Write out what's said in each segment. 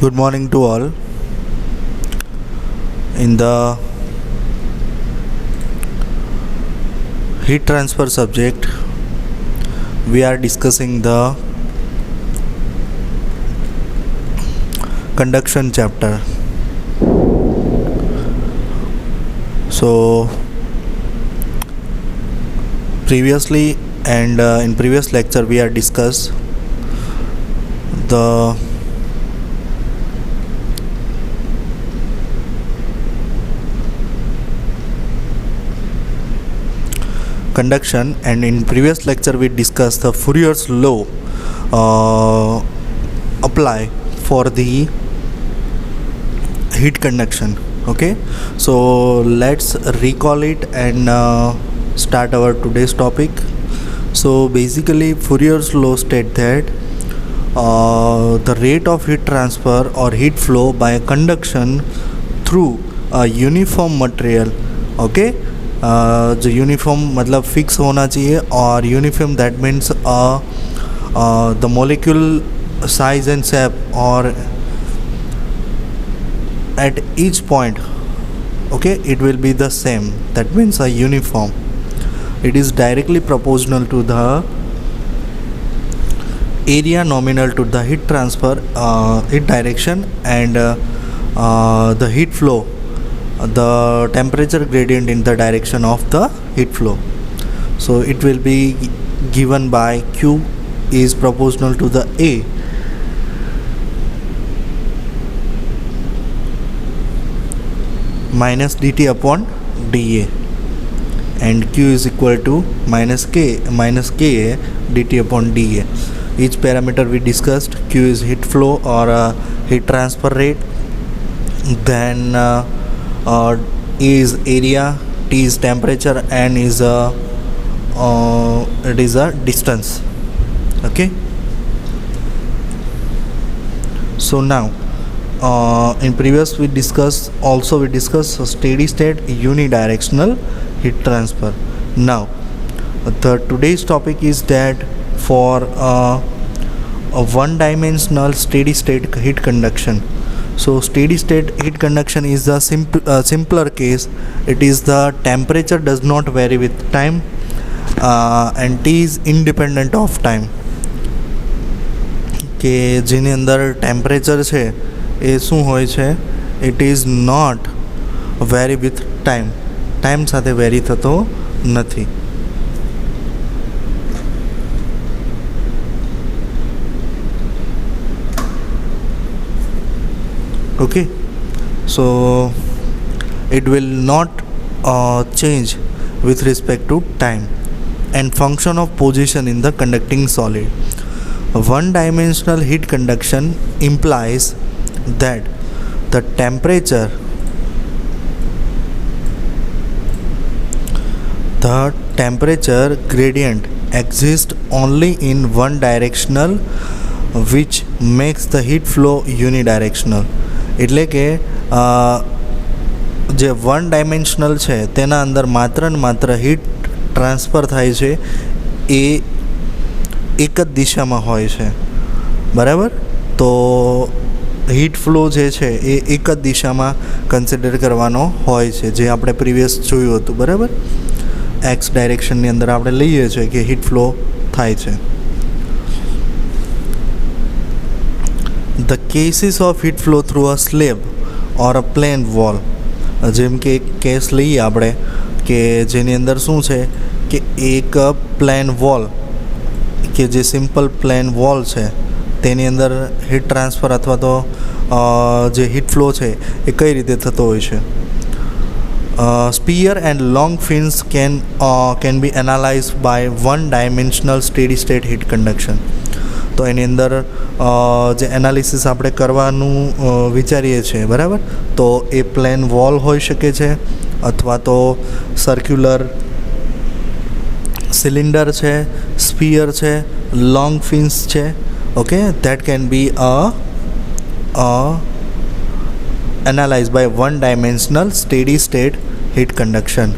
Good morning to all. In the heat transfer subject, we are discussing the conduction chapter. So, previously and in previous lecture, we are discussed the conduction, and in previous lecture we discussed the Fourier's law apply for the heat conduction. Okay, so let's recall it and start our today's topic. So basically Fourier's law state that the rate of heat transfer or heat flow by conduction through a uniform material, okay, जो uniform मतलब fix होना चाहिए, और uniform that means the molecule size and shape और at each point, okay, it will be the same. That means a uniform. It is directly proportional to the area nominal to the heat transfer, heat direction, and the heat flow, the temperature gradient in the direction of the heat flow. So it will be given by Q is proportional to the A minus dt upon dA, and Q is equal to minus Ka dt upon dA. Each parameter we discussed. Q is heat flow or heat transfer rate, then E is area, T is temperature, N is it is a distance. Okay, so now in previous we discussed steady state unidirectional heat transfer. Now the today's topic is that for a one dimensional steady state heat conduction. So steady state heat conduction is the simpler case. It is the temperature does not vary with time, and T is independent of time. કે જેની અંદર temperature છે એ શું હોય છે, it is not vary with time, time સાથે vary થતો નથી. Okay, so it will not change with respect to time and function of position in the conducting solid. One dimensional heat conduction implies that the temperature gradient exists only in one directional, which makes the heat flow unidirectional. એટલે કે જે one dimensional છે તેના અંદર માત્ર ને માત્ર heat transfer થાય છે એ એક જ દિશામાં હોય છે, બરાબર. તો હીટ ફ્લો જે છે એ એક જ દિશામાં કન્સિડર કરવાનો હોય છે, જે આપણે પ્રીવિયસ જોયું હતું, બરાબર. એક્સ ડાયરેક્શનની અંદર આપણે લઈએ છીએ કે હીટ ફ્લો થાય છે. The cases of heat flow through a slab or a plane wall, જેમ કે એક કેસ લઈએ આપણે કે જેની અંદર શું છે કે એક પ્લેન વોલ, કે જે સિમ્પલ પ્લેન વોલ છે તેની અંદર હીટ ટ્રાન્સફર અથવા તો જે હીટ ફ્લો છે એ કઈ રીતે થતો હોય છે. Sphere and long fins can be analyzed by one dimensional steady state heat conduction. તો એની અંદર જે એનાલિસિસ આપણે કરવાનું વિચારીએ છીએ, બરાબર, તો એ પ્લેન વોલ હોઈ શકે છે અથવા તો સર્ક્યુલર સિલિન્ડર છે, સ્ફિયર છે, લોંગ ફિન્સ છે. Okay, that can be analyzed by one dimensional steady state heat conduction.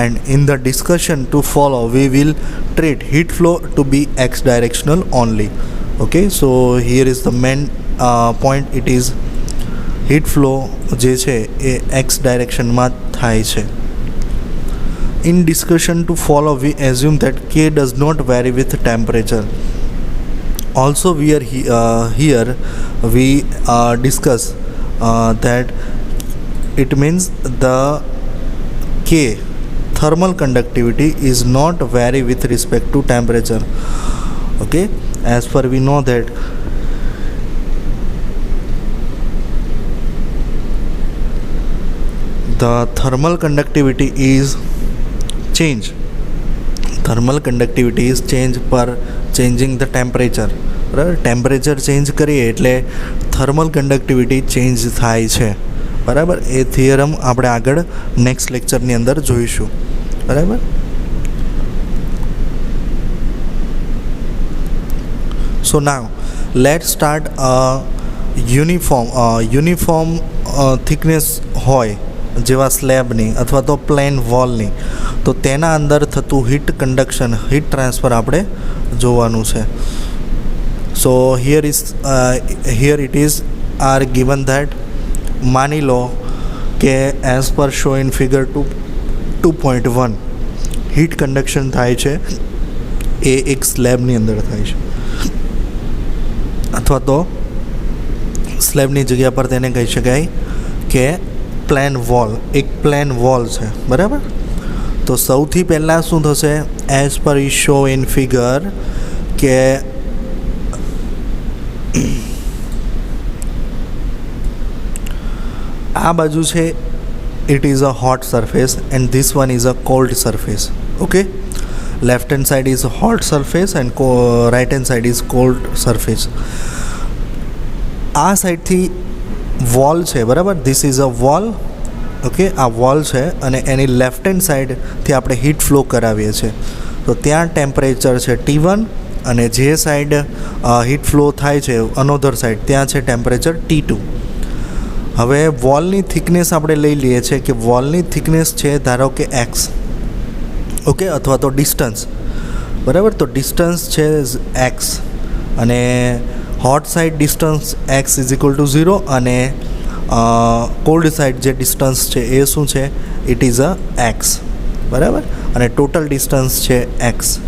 And in the discussion to follow we will treat heat flow to be x directional only. Okay, so here is the main point it is heat flow જે છે એ x ડાયરેક્શનમાં થાય છે. In discussion to follow, we assume that K does not vary with temperature. Also, here we discuss that it means the K thermal conductivity is not vary with respect to temperature. Okay, as per we know that the thermal conductivity is change. Thermal conductivity is change per changing the temperature. બરાબર, temperature change કરીએ એટલે thermal conductivity change થાય છે. બરાબર, એ theorem આપણે આગળ next લેક્ચરની અંદર જોઈશું. બરાબર, so now let start uniform thickness હોય જેવા સ્લેબની અથવા તો પ્લેન વોલની, તો તેના અંદર થતું હીટ કન્ડક્શન, હીટ ટ્રાન્સફર આપણે જોવાનું છે. સો here it is R given that માની લો કે as per show in figure 2.1 heat conduction થાય છે એ એક સ્લેબની અંદર થાય છે, અથવા તો સ્લેબની જગ્યા પર તેને કહી શકાય કે પ્લેન વોલ, એક પ્લેન વોલ છે. બરાબર, તો સૌથી પહેલાં શું થશે, as per is show in figure કે આ બાજુ છે it is a hot surface and this one is a cold surface. Okay, left hand side is hot surface and write hand side is called surface. આ સાઈડથી wall છે. બરાબર, this is a wall. Okay, આ wall છે અને એની left hand સાઈડથી આપણે heat flow કરાવીએ છીએ, તો ત્યાં ટેમ્પરેચર છે T1 અને જે સાઈડ હીટ ફ્લો થાય છે અનોધર સાઈડ ત્યાં છે ટેમ્પરેચર T2. હવે વોલની થિકનેસ આપણે લઈ લઈએ છીએ કે વોલની થિકનેસ છે ધારો કે x. ઓકે, અથવા તો ડિસ્ટન્સ. બરાબર, તો ડિસ્ટન્સ છે x અને hot side distance x is equal two 0 અને કોલ્ડ સાઈડ જે ડિસ્ટન્સ છે એ શું છે, ઇટ ઇઝ અ x. બરાબર, અને ટોટલ ડિસ્ટન્સ છે x.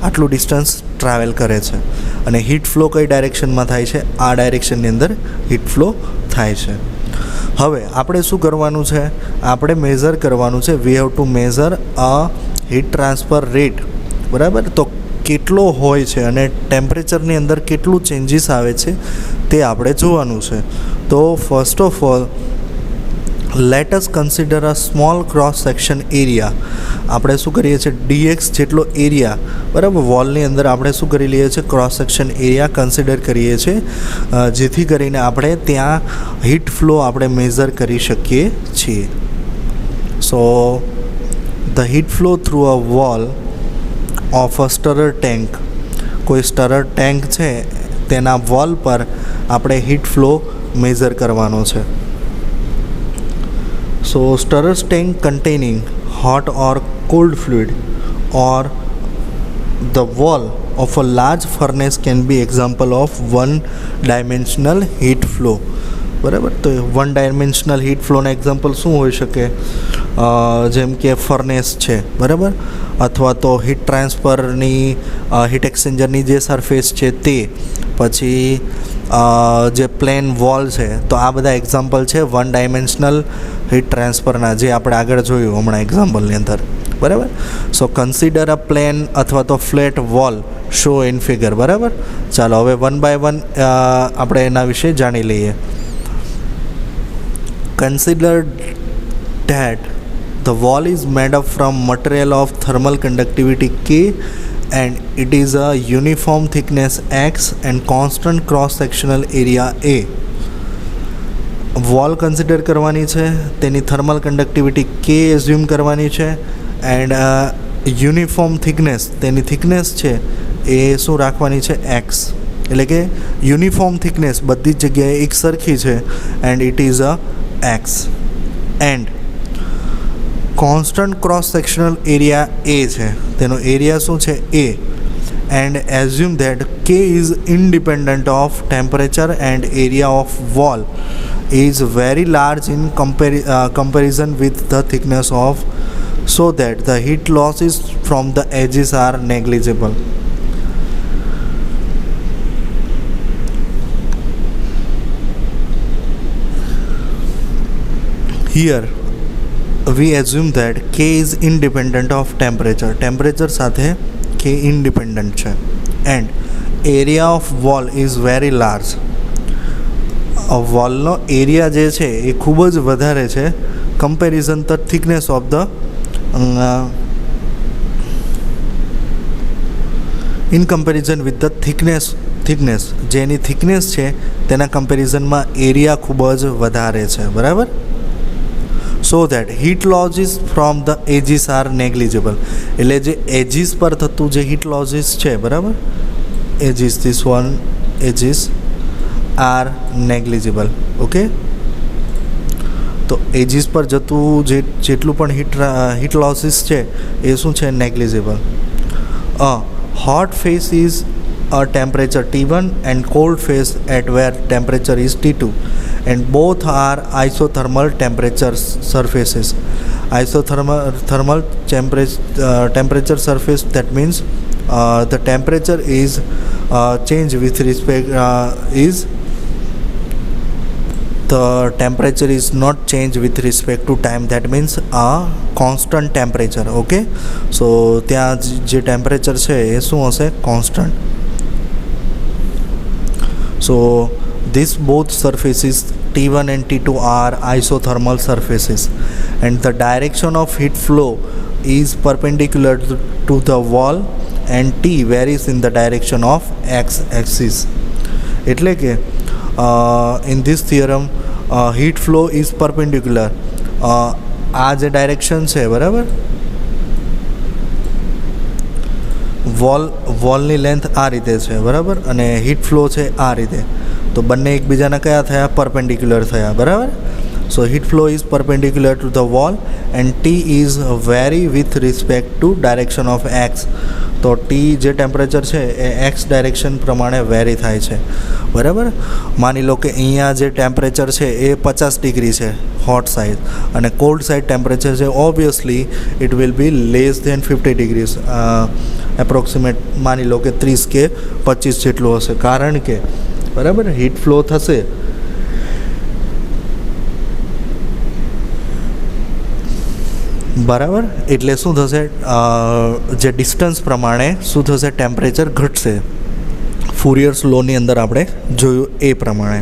આટલું ડિસ્ટન્સ ટ્રાવેલ કરે છે અને હીટ ફ્લો કઈ ડાયરેક્શનમાં થાય છે, આ ડાયરેક્શનની અંદર હીટ ફ્લો થાય છે. હવે આપણે શું કરવાનું છે, આપણે મેઝર કરવાનું છે, વી have two measure a heat transfer rate. બરાબર, તો કેટલો હોય છે અને ટેમ્પરેચરની અંદર કેટલું ચેન્જીસ આવે છે તે આપણે જોવાનું છે. તો first of all let us consider a small cross section area. આપણે શું કરીએ છીએ, dx જેટલો એરિયા, બરાબર, વોલની અંદર આપણે શું કરી લઈએ છીએ, ક્રોસ સેક્શન એરિયા કન્સિડર કરીએ છીએ, જેથી કરીને આપણે ત્યાં હીટ ફ્લો આપણે મેઝર કરી શકીએ છીએ. So the heat flow through a wall of a stirrer tank, કોઈ સ્ટરર ટેન્ક છે તેના વોલ પર આપણે હીટ ફ્લો મેઝર કરવાનો છે. So stirrer tank containing hot or cold fluid or the wall of a large furnace can be example of one dimensional heat flow. બરાબર, તો one dimensional heat ફ્લોના example શું હોઈ શકે, જેમ કે ફર્નેસ છે. બરાબર, અથવા તો હીટ ટ્રાન્સફરની હીટ એક્સચેન્જરની જે સરફેસ છે તે, પછી જે પ્લેન વોલ છે, તો આ બધા એક્ઝામ્પલ છે વન ડાયમેન્શનલ હીટ ટ્રાન્સફરના, જે આપણે આગળ જોયું હમણાં એક્ઝામ્પલની અંદર. બરાબર, સો કન્સિડર અ પ્લેન અથવા તો flat wall show in figure. બરાબર, ચાલો હવે વન બાય વન આપણે એના વિશે જાણી લઈએ. Consider that the wall is made up from material of thermal conductivity K and it is a uniform thickness x and constant cross sectional area A. Wall consider કરવાની છે, તેની thermal conductivity K assume કરવાની છે and uniform thickness, તેની thickness છે એ શું રાખવાની છે, x. એટલે કે યુનિફોર્મ થિકનેસ બધી જ જગ્યાએ એક સરખી છે and it is a x. And constant cross sectional area A છે, તેનો એરિયા શું છે, A. and assume that K is independent of temperature and area of wall is very large in comparison with the thickness of, so that the heat losses from the edges are negligible. Here we assume that K is independent of temperature. Temperature સાથે K independent છે, and area of wall is very large. વોલનો area જે છે એ ખૂબ જ વધારે છે comparison the thickness of the in comparison with the thickness જેની થિકનેસ છે તેના કમ્પેરિઝનમાં એરિયા ખૂબ જ વધારે છે, બરાબર. So that heat losses from the edges are negligible. એટલે જે એજીસ પર થતું જે હીટ લોજીસ છે, બરાબર, edges, this one edges are negligible. Okay, તો એજીસ પર જતું જેટલું પણ હીટ લોસીસ છે એ શું છે? Negligible. Hot face is a temperature T1 and cold phase at where temperature is T2, and both are isothermal temperature surfaces. Isothermal temperature surface, that means the temperature is change with respect the temperature is not changed with respect to time, that means a constant temperature. Okay, so ત્યાં જે temperature છે એ શું હશે? constant. So these both surfaces T1 and T2 are isothermal surfaces, and the direction of heat flow is perpendicular to the wall, and T varies in the direction of x axis. એટલે કે in this theorem heat flow is perpendicular. આ જે direction છે, બરાબર, વોલની length આ રીતે છે, બરાબર, અને હીટ ફ્લો છે આ રીતે. તો બંને એકબીજાના કયા થયા? પરપેન્ડિક્યુલર થયા, બરાબર. So heat flow is perpendicular to the wall and T is vary with respect to direction of x. તો ટી જે ટેમ્પરેચર છે એ એક્સ ડાયરેક્શન પ્રમાણે વેરી થાય છે, બરાબર. માની લો કે અહીંયા જે ટેમ્પરેચર છે એ 50 ડિગ્રી છે હોટ સાઇડ, અને કોલ્ડ સાઇડ ટેમ્પરેચર છે obviously it will be less than 50 degrees, approximate માની લો કે 30 કે 25 જેટલું હશે, કારણ કે બરાબર હીટ ફ્લો થશે બરાબર. એટલે શું થશે? જે ડિસ્ટન્સ પ્રમાણે શું થશે? ટેમ્પરેચર ઘટશે. ફુરિયર્સ લોની અંદર આપણે જોયું એ પ્રમાણે.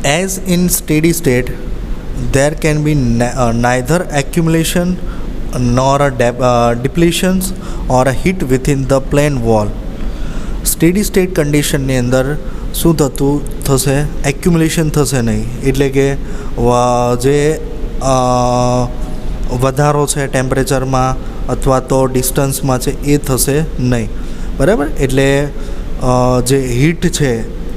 As in steady state, there can be neither accumulation nor a depletions or a heat within the plane wall. Steady state કન્ડિશનની અંદર શું થશે? એક્યુમ્યુલેશન થશે નહીં. એટલે કે જે વધારો છે ટેમ્પરેચરમાં અથવા તો ડિસ્ટન્સમાં છે એ થશે નહીં, બરાબર. એટલે જે હીટ છે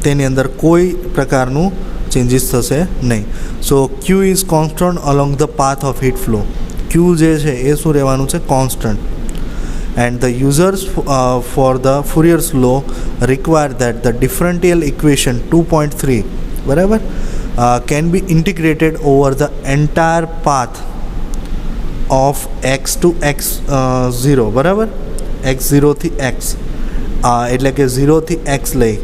તેની અંદર કોઈ પ્રકારનું ચેન્જીસ થશે નહીં. So q is constant along the path of heat flow. Q જે છે એ શું રહેવાનું છે? Constant. And the users for the Fourier's law require that the differential equation 2.3 બરાબર can be integrated over the entire path of x to x0 બરાબર, x0 થી x, એટલે કે 0 થી x લઈ,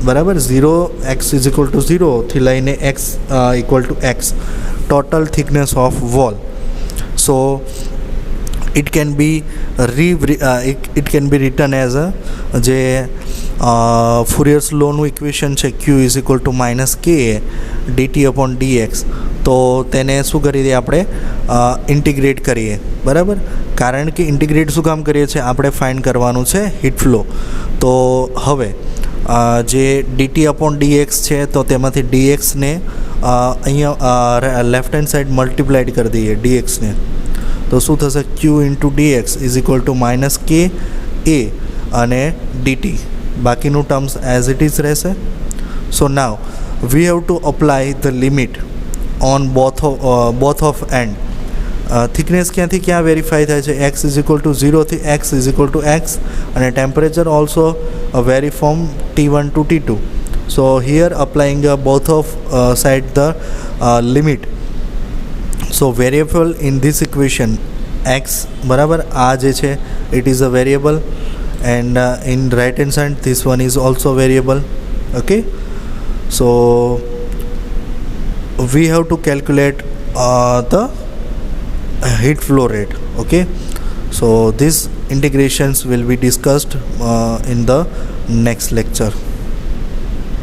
બરાબર, 0 x is equal to 0 થી લઈને x equal to x, total thickness of wall. So it can be written as a જે ફુરિયર્સ લોનું ઇક્વેશન છે q is equal to -k dt upon dx. તો તેને શું કરી દઈએ આપણે? ઇન્ટિગ્રેટ કરીએ, બરાબર. કારણ કે ઇન્ટિગ્રેટ શું કામ કરીએ છીએ? આપણે ફાઇન્ડ કરવાનું છે હીટ ફ્લો. તો હવે જે dt અપોન dx છે તો તેમાંથી dxને અહીંયા લેફ્ટ હેન્ડ સાઈડ મલ્ટીપ્લાઇડ કરી દઈએ dxને. તો શું થશે? q into dx is equal to -k a અને dt. બાકીનું ટર્મ્સ એઝ ઇટ ઇઝ રહેશે. So now we have to apply the limit on both of end. Thickness ક્યાંથી ક્યાં વેરીફાઈ થાય છે? x ઇઝ ઇક્વલ ટુ 0 થી x is equal to x, અને temperature also vary from T1 to T2. So here applying both of side the limit. So variable in this equation x બરાબર આ જે છે it is a variable, and in right hand side this one is also variable. Okay, so we have to calculate the heat flow rate. Okay, so these integrations will be discussed in the next lecture.